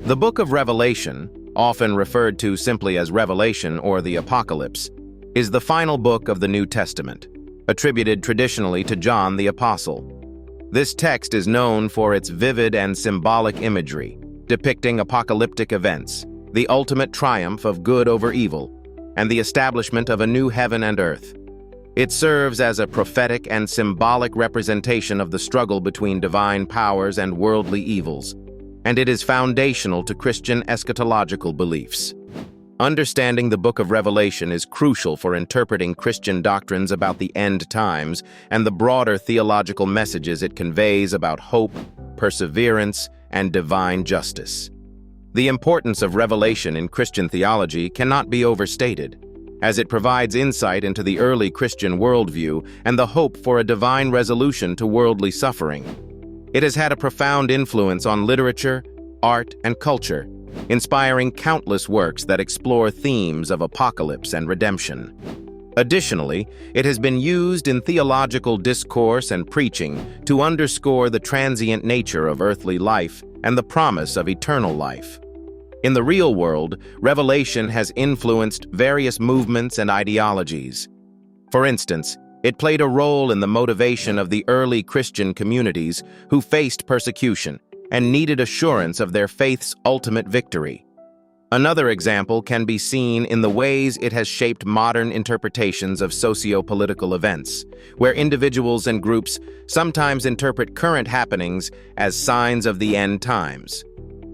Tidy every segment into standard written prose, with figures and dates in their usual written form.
The Book of Revelation, often referred to simply as Revelation or the Apocalypse, is the final book of the New Testament, attributed traditionally to John the Apostle. This text is known for its vivid and symbolic imagery, depicting apocalyptic events, the ultimate triumph of good over evil, and the establishment of a new heaven and earth. It serves as a prophetic and symbolic representation of the struggle between divine powers and worldly evils, and it is foundational to Christian eschatological beliefs. Understanding the Book of Revelation is crucial for interpreting Christian doctrines about the end times and the broader theological messages it conveys about hope, perseverance, and divine justice. The importance of Revelation in Christian theology cannot be overstated, as it provides insight into the early Christian worldview and the hope for a divine resolution to worldly suffering. It has had a profound influence on literature, art, and culture, inspiring countless works that explore themes of apocalypse and redemption. Additionally, it has been used in theological discourse and preaching to underscore the transient nature of earthly life and the promise of eternal life. In the real world, Revelation has influenced various movements and ideologies. For instance, it played a role in the motivation of the early Christian communities who faced persecution and needed assurance of their faith's ultimate victory. Another example can be seen in the ways it has shaped modern interpretations of socio-political events, where individuals and groups sometimes interpret current happenings as signs of the end times.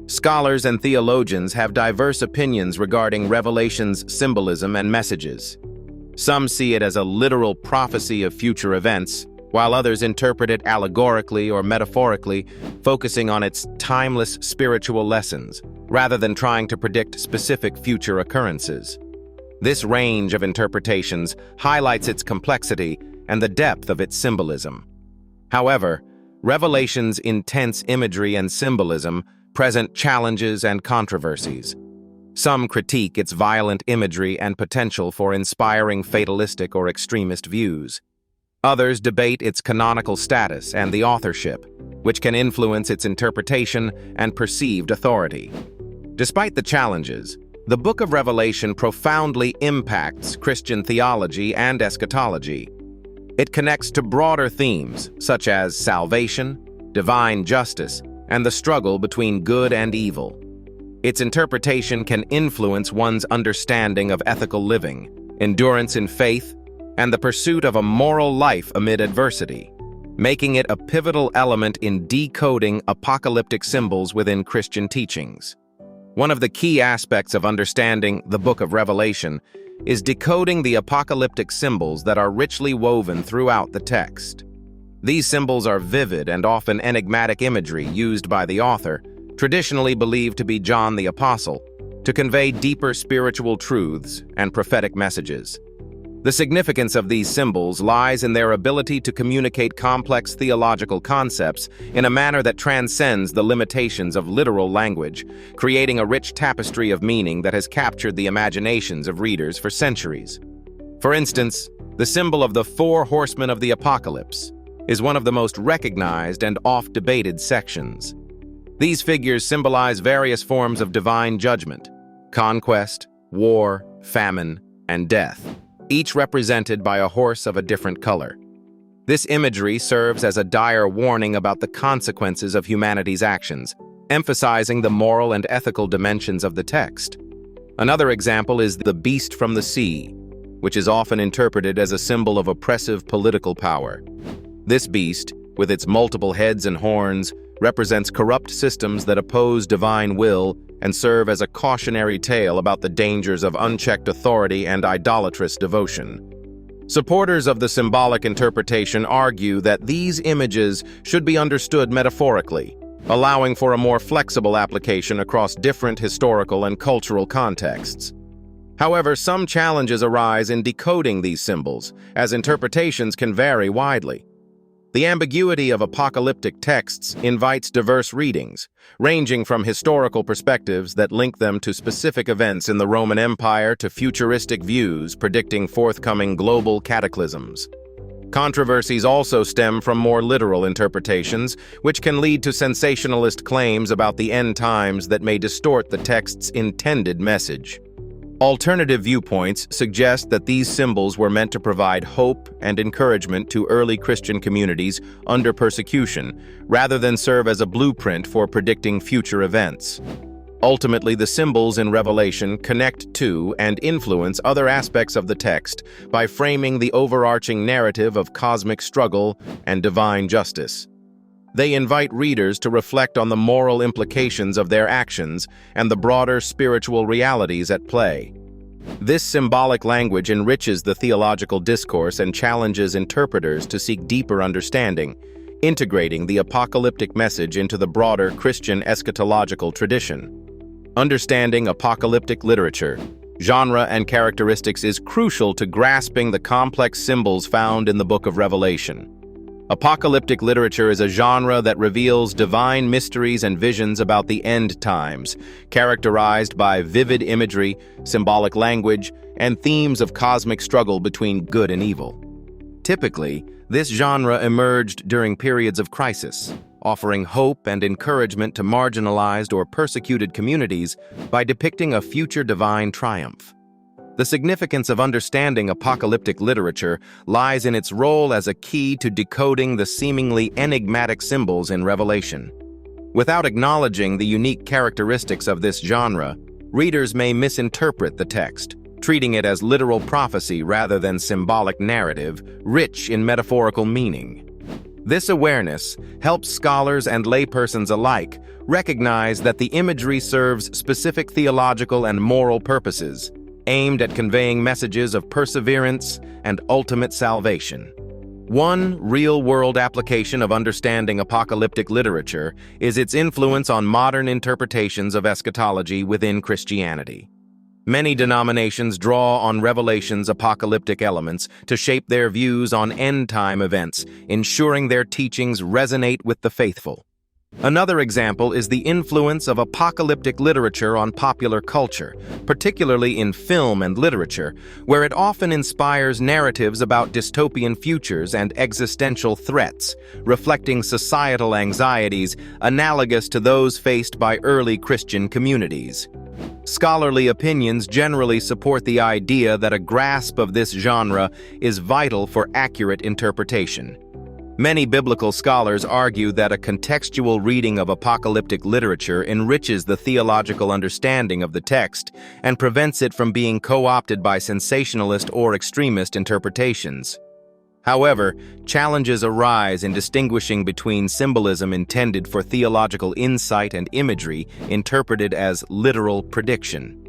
Scholars and theologians have diverse opinions regarding Revelation's symbolism and messages. Some see it as a literal prophecy of future events, while others interpret it allegorically or metaphorically, focusing on its timeless spiritual lessons, rather than trying to predict specific future occurrences. This range of interpretations highlights its complexity and the depth of its symbolism. However, Revelation's intense imagery and symbolism present challenges and controversies. Some critique its violent imagery and potential for inspiring fatalistic or extremist views. Others debate its canonical status and the authorship, which can influence its interpretation and perceived authority. Despite the challenges, the Book of Revelation profoundly impacts Christian theology and eschatology. It connects to broader themes such as salvation, divine justice, and the struggle between good and evil. Its interpretation can influence one's understanding of ethical living, endurance in faith, and the pursuit of a moral life amid adversity, making it a pivotal element in decoding apocalyptic symbols within Christian teachings. One of the key aspects of understanding the Book of Revelation is decoding the apocalyptic symbols that are richly woven throughout the text. These symbols are vivid and often enigmatic imagery used by the author, traditionally believed to be John the Apostle, to convey deeper spiritual truths and prophetic messages. The significance of these symbols lies in their ability to communicate complex theological concepts in a manner that transcends the limitations of literal language, creating a rich tapestry of meaning that has captured the imaginations of readers for centuries. For instance, the symbol of the four horsemen of the apocalypse is one of the most recognized and oft-debated sections. These figures symbolize various forms of divine judgment: conquest, war, famine, and death, each represented by a horse of a different color. This imagery serves as a dire warning about the consequences of humanity's actions, emphasizing the moral and ethical dimensions of the text. Another example is the beast from the sea, which is often interpreted as a symbol of oppressive political power. This beast, with its multiple heads and horns, represents corrupt systems that oppose divine will and serve as a cautionary tale about the dangers of unchecked authority and idolatrous devotion. Supporters of the symbolic interpretation argue that these images should be understood metaphorically, allowing for a more flexible application across different historical and cultural contexts. However, some challenges arise in decoding these symbols, as interpretations can vary widely. The ambiguity of apocalyptic texts invites diverse readings, ranging from historical perspectives that link them to specific events in the Roman Empire to futuristic views predicting forthcoming global cataclysms. Controversies also stem from more literal interpretations, which can lead to sensationalist claims about the end times that may distort the text's intended message. Alternative viewpoints suggest that these symbols were meant to provide hope and encouragement to early Christian communities under persecution, rather than serve as a blueprint for predicting future events. Ultimately, the symbols in Revelation connect to and influence other aspects of the text by framing the overarching narrative of cosmic struggle and divine justice. They invite readers to reflect on the moral implications of their actions and the broader spiritual realities at play. This symbolic language enriches the theological discourse and challenges interpreters to seek deeper understanding, integrating the apocalyptic message into the broader Christian eschatological tradition. Understanding apocalyptic literature, genre, and characteristics is crucial to grasping the complex symbols found in the Book of Revelation. Apocalyptic literature is a genre that reveals divine mysteries and visions about the end times, characterized by vivid imagery, symbolic language, and themes of cosmic struggle between good and evil. Typically, this genre emerged during periods of crisis, offering hope and encouragement to marginalized or persecuted communities by depicting a future divine triumph. The significance of understanding apocalyptic literature lies in its role as a key to decoding the seemingly enigmatic symbols in Revelation. Without acknowledging the unique characteristics of this genre, readers may misinterpret the text, treating it as literal prophecy rather than symbolic narrative, rich in metaphorical meaning. This awareness helps scholars and laypersons alike recognize that the imagery serves specific theological and moral purposes, aimed at conveying messages of perseverance and ultimate salvation. One real-world application of understanding apocalyptic literature is its influence on modern interpretations of eschatology within Christianity. Many denominations draw on Revelation's apocalyptic elements to shape their views on end-time events, ensuring their teachings resonate with the faithful. Another example is the influence of apocalyptic literature on popular culture, particularly in film and literature, where it often inspires narratives about dystopian futures and existential threats, reflecting societal anxieties analogous to those faced by early Christian communities. Scholarly opinions generally support the idea that a grasp of this genre is vital for accurate interpretation. Many biblical scholars argue that a contextual reading of apocalyptic literature enriches the theological understanding of the text and prevents it from being co-opted by sensationalist or extremist interpretations. However, challenges arise in distinguishing between symbolism intended for theological insight and imagery interpreted as literal prediction.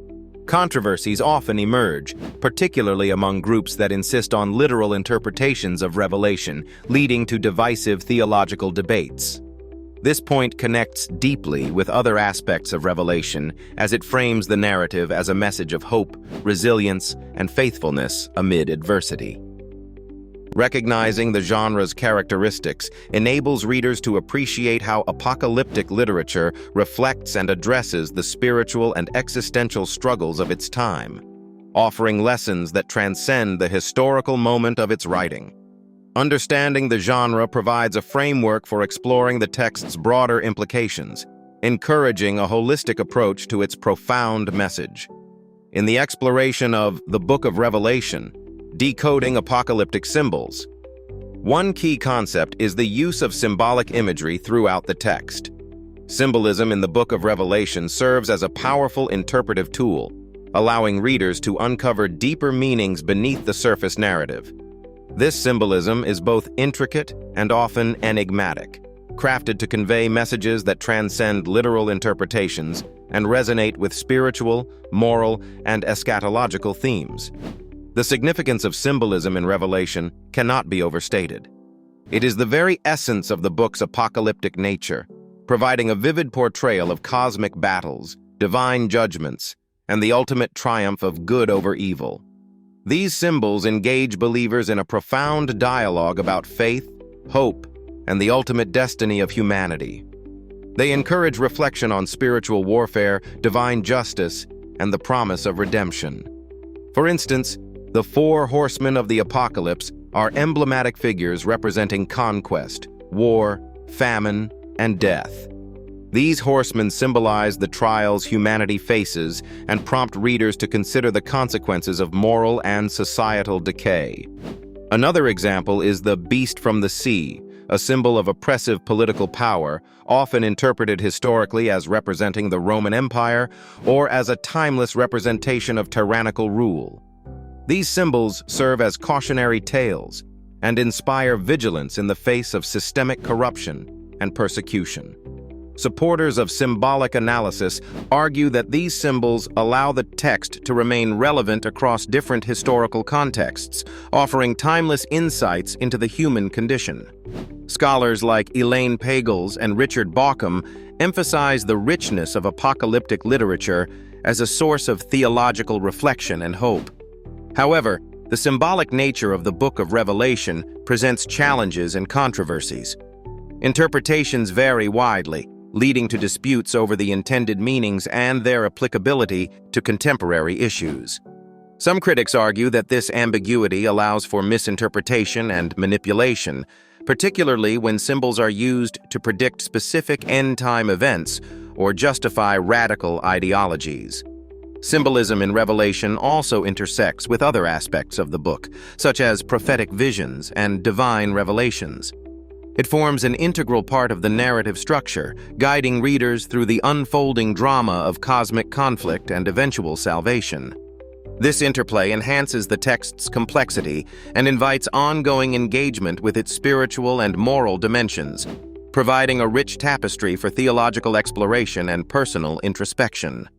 Controversies often emerge, particularly among groups that insist on literal interpretations of Revelation, leading to divisive theological debates. This point connects deeply with other aspects of Revelation as it frames the narrative as a message of hope, resilience, and faithfulness amid adversity. Recognizing the genre's characteristics enables readers to appreciate how apocalyptic literature reflects and addresses the spiritual and existential struggles of its time, offering lessons that transcend the historical moment of its writing. Understanding the genre provides a framework for exploring the text's broader implications, encouraging a holistic approach to its profound message. In the exploration of the Book of Revelation, Decoding apocalyptic symbols, one key concept is the use of symbolic imagery throughout the text. Symbolism in the Book of Revelation serves as a powerful interpretive tool, allowing readers to uncover deeper meanings beneath the surface narrative. This symbolism is both intricate and often enigmatic, crafted to convey messages that transcend literal interpretations and resonate with spiritual, moral, and eschatological themes. The significance of symbolism in Revelation cannot be overstated. It is the very essence of the book's apocalyptic nature, providing a vivid portrayal of cosmic battles, divine judgments, and the ultimate triumph of good over evil. These symbols engage believers in a profound dialogue about faith, hope, and the ultimate destiny of humanity. They encourage reflection on spiritual warfare, divine justice, and the promise of redemption. For instance, the four horsemen of the apocalypse are emblematic figures representing conquest, war, famine, and death. These horsemen symbolize the trials humanity faces and prompt readers to consider the consequences of moral and societal decay. Another example is the beast from the sea, a symbol of oppressive political power, often interpreted historically as representing the Roman Empire or as a timeless representation of tyrannical rule. These symbols serve as cautionary tales and inspire vigilance in the face of systemic corruption and persecution. Supporters of symbolic analysis argue that these symbols allow the text to remain relevant across different historical contexts, offering timeless insights into the human condition. Scholars like Elaine Pagels and Richard Bauckham emphasize the richness of apocalyptic literature as a source of theological reflection and hope. However, the symbolic nature of the Book of Revelation presents challenges and controversies. Interpretations vary widely, leading to disputes over the intended meanings and their applicability to contemporary issues. Some critics argue that this ambiguity allows for misinterpretation and manipulation, particularly when symbols are used to predict specific end-time events or justify radical ideologies. Symbolism in Revelation also intersects with other aspects of the book, such as prophetic visions and divine revelations. It forms an integral part of the narrative structure, guiding readers through the unfolding drama of cosmic conflict and eventual salvation. This interplay enhances the text's complexity and invites ongoing engagement with its spiritual and moral dimensions, providing a rich tapestry for theological exploration and personal introspection.